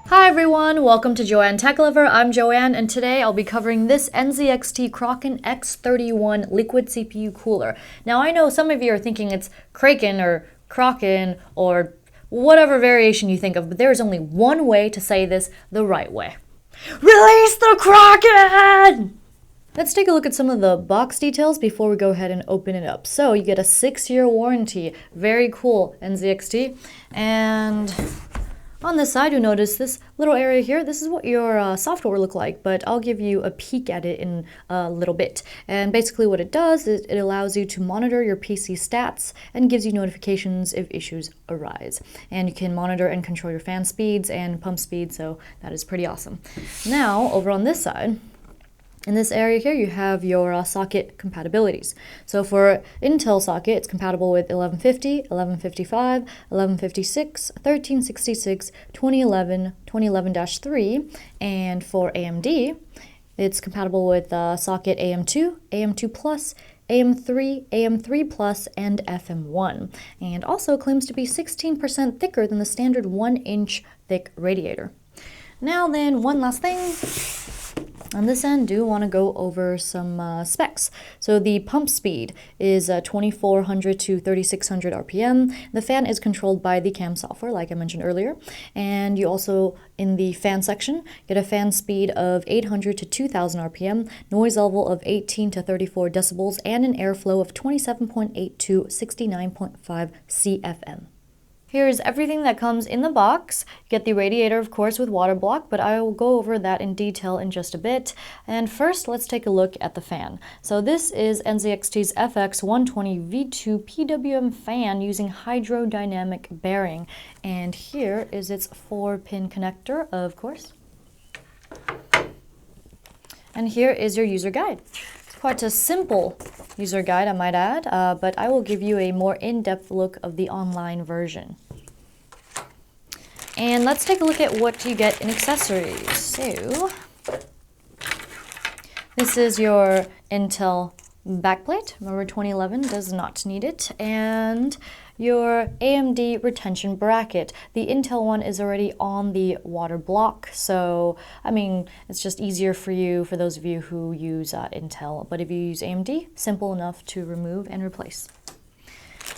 Hi everyone, welcome to JoanneTechLover. I'm Joanne, and today I'll be covering this NZXT Kraken X31 liquid CPU cooler. Now I know some of you are thinking it's Kraken or Kraken or whatever variation you think of, but there is only one way to say this the right way. Release the Kraken! Let's take a look at some of the box details before we go ahead and open it up. So you get a 6-year warranty, very cool NZXT, and on this side, you'll notice this little area here. This is what your software will look like, but I'll give you a peek at it in a little bit. And basically what it does is it allows you to monitor your PC stats and gives you notifications if issues arise. And you can monitor and control your fan speeds and pump speed, so that is pretty awesome. Now, over on this side, in this area here, you have your socket compatibilities. So for Intel socket, it's compatible with 1150, 1155, 1156, 1366, 2011, 2011-3, and for AMD, it's compatible with socket AM2, AM2 Plus, AM3, AM3 Plus, and FM1, and also claims to be 16% thicker than the standard 1-inch thick radiator. Now then, one last thing. On this end, do want to go over some specs. So the pump speed is 2400 to 3600 RPM. The fan is controlled by the CAM software, like I mentioned earlier. And you also, in the fan section, get a fan speed of 800 to 2000 RPM, noise level of 18 to 34 decibels, and an airflow of 27.8 to 69.5 CFM. Here's everything that comes in the box. You get the radiator, of course, with water block, but I will go over that in detail in just a bit. And first, let's take a look at the fan. So this is NZXT's FX120 V2 PWM fan using hydrodynamic bearing. And here is its 4-pin connector, of course. And here is your user guide. It's quite a simple user guide, I might add, but I will give you a more in-depth look of the online version. And let's take a look at what you get in accessories. So, this is your Intel backplate. Remember, 2011 does not need it. And your AMD retention bracket. The Intel one is already on the water block, so I mean, it's just easier for you, for those of you who use Intel. But if you use AMD, simple enough to remove and replace.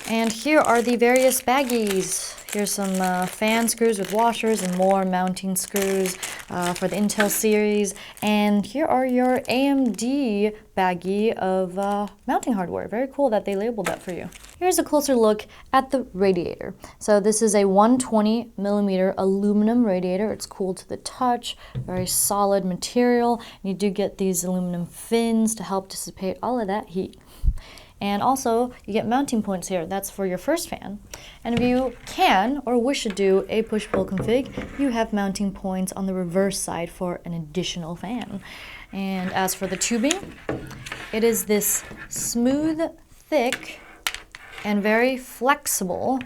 And here are the various baggies. Here's some fan screws with washers and more mounting screws for the Intel series. And here are your AMD baggie of mounting hardware. Very cool that they labeled that for you. Here's a closer look at the radiator. So this is a 120mm aluminum radiator. It's cool to the touch, very solid material. You do get these aluminum fins to help dissipate all of that heat. And also, you get mounting points here. That's for your first fan. And if you can or wish to do a push-pull config, you have mounting points on the reverse side for an additional fan. And as for the tubing, it is this smooth, thick, and very flexible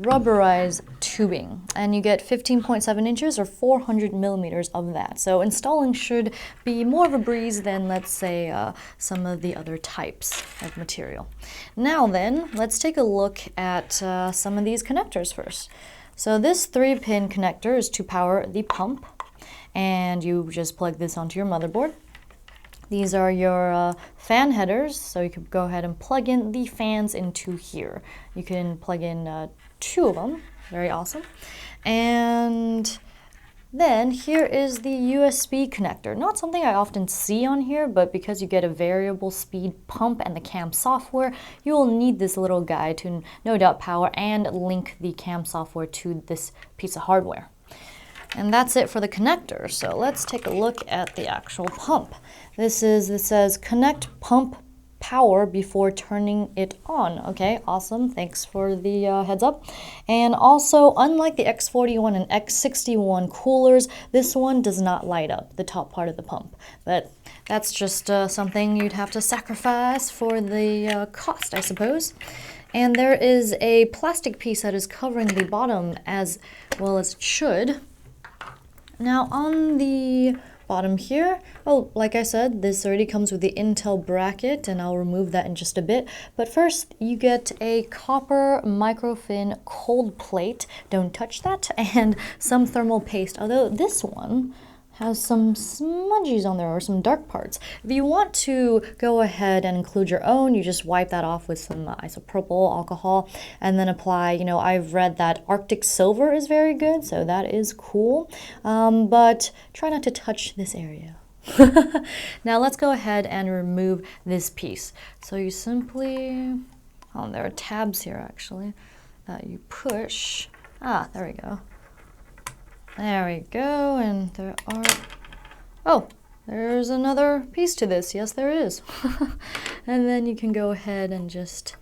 rubberized tubing, and you get 15.7 inches or 400 millimeters of that. So installing should be more of a breeze than, let's say, some of the other types of material. Now then, let's take a look at some of these connectors first. So this 3-pin connector is to power the pump, and you just plug this onto your motherboard. These are your fan headers, so you can go ahead and plug in the fans into here. You can plug in 2 of them, very awesome. And then here is the USB connector. Not something I often see on here, but because you get a variable speed pump and the CAM software, you will need this little guy to no doubt power and link the CAM software to this piece of hardware. And that's it for the connector. So let's take a look at the actual pump. It says connect pump power before turning it on. Okay, awesome. Thanks for the heads up. And also, unlike the X41 and X61 coolers, this one does not light up the top part of the pump. But that's just something you'd have to sacrifice for the cost, I suppose. And there is a plastic piece that is covering the bottom as well as it should. Now on the bottom here. Oh, like I said, this already comes with the Intel bracket, and I'll remove that in just a bit. But first, you get a copper microfin cold plate. Don't touch that. And some thermal paste, although this one has some smudgies on there, or some dark parts. If you want to go ahead and include your own, you just wipe that off with some isopropyl alcohol and then apply. You know, I've read that Arctic silver is very good, so that is cool. But try not to touch this area. Now let's go ahead and remove this piece. So you simply, oh, there are tabs here actually that you push. Ah, there we go. There we go, and there are, oh, there's another piece to this. Yes, there is. And then you can go ahead and just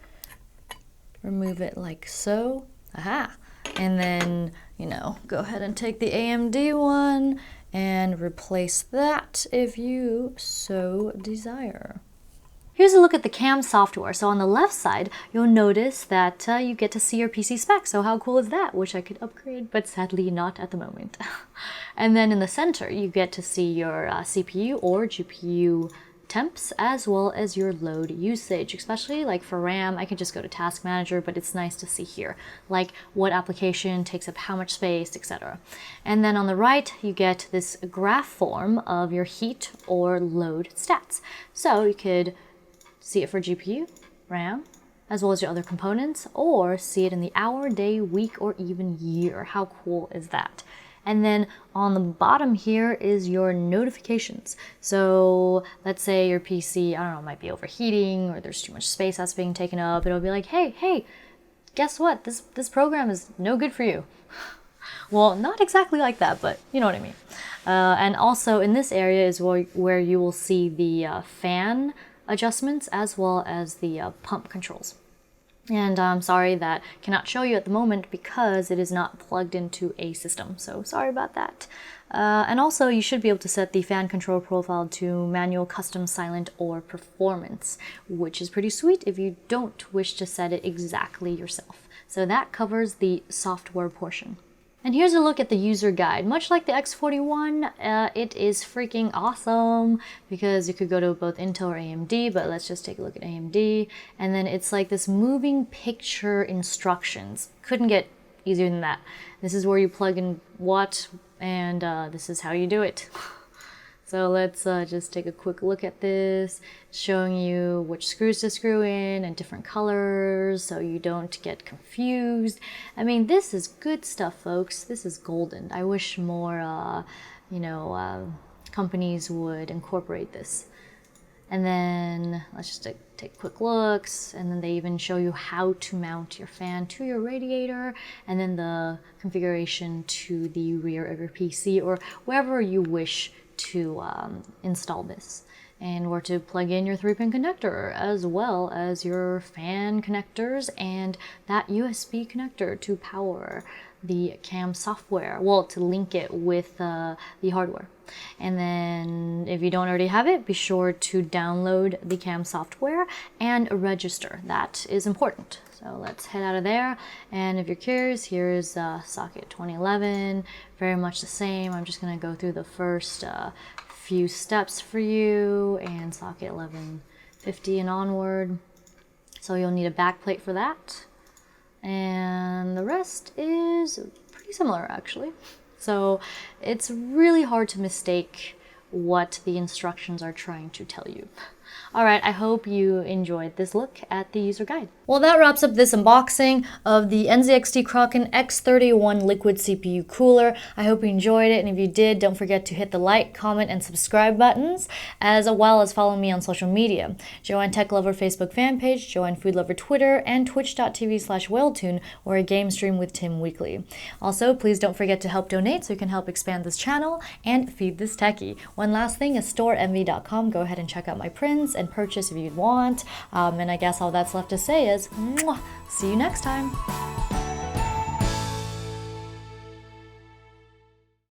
remove it like so. Aha! And then, you know, go ahead and take the AMD one and replace that if you so desire. Here's a look at the CAM software. So on the left side, you'll notice that you get to see your PC specs. So how cool is that? Wish I could upgrade, but sadly not at the moment. And then in the center, you get to see your CPU or GPU temps, as well as your load usage, especially like for RAM. I can just go to Task Manager, but it's nice to see here, like what application takes up how much space, etc. And then on the right, you get this graph form of your heat or load stats. So you could see it for GPU, RAM, as well as your other components, or see it in the hour, day, week, or even year. How cool is that? And then on the bottom here is your notifications. So let's say your PC, I don't know, might be overheating, or there's too much space that's being taken up. It'll be like, hey, guess what? This program is no good for you. Well, not exactly like that, but you know what I mean. And also in this area is where you will see the fan adjustments, as well as the pump controls. And I'm sorry that cannot show you at the moment because it is not plugged into a system, so sorry about that. And also you should be able to set the fan control profile to manual, custom, silent, or performance, which is pretty sweet if you don't wish to set it exactly yourself. So that covers the software portion. And here's a look at the user guide. Much like the X41, it is freaking awesome because you could go to both Intel or AMD, but let's just take a look at AMD. And then it's like this moving picture instructions. Couldn't get easier than that. This is where you plug in what, and this is how you do it. So let's just take a quick look at this, showing you which screws to screw in and different colors so you don't get confused. I mean, this is good stuff, folks. This is golden. I wish more, companies would incorporate this. And then let's just take quick looks, and then they even show you how to mount your fan to your radiator, and then the configuration to the rear of your PC or wherever you wish to install this, and where to plug in your 3-pin connector, as well as your fan connectors and that USB connector to power the CAM software, well, to link it with the hardware. And then if you don't already have it, be sure to download the CAM software and register. That is important. So let's head out of there, and if you're curious, here's socket 2011, very much the same. I'm just going to go through the first few steps for you, and socket 1150 and onward. So you'll need a backplate for that, and the rest is pretty similar actually. So it's really hard to mistake what the instructions are trying to tell you. Alright, I hope you enjoyed this look at the user guide. Well, that wraps up this unboxing of the NZXT Kraken X31 liquid CPU cooler. I hope you enjoyed it, and if you did, don't forget to hit the like, comment, and subscribe buttons, as well as follow me on social media. JoanneTechLover Facebook fan page, JoanneFoodLover Twitter, and twitch.tv/whaletune, or a game stream with Tim weekly. Also, please don't forget to help donate so you can help expand this channel and feed this techie. One last thing is Storenvy.com. Go ahead and check out my prints and purchase if you'd want. And I guess all that's left to say is, mwah, see you next time.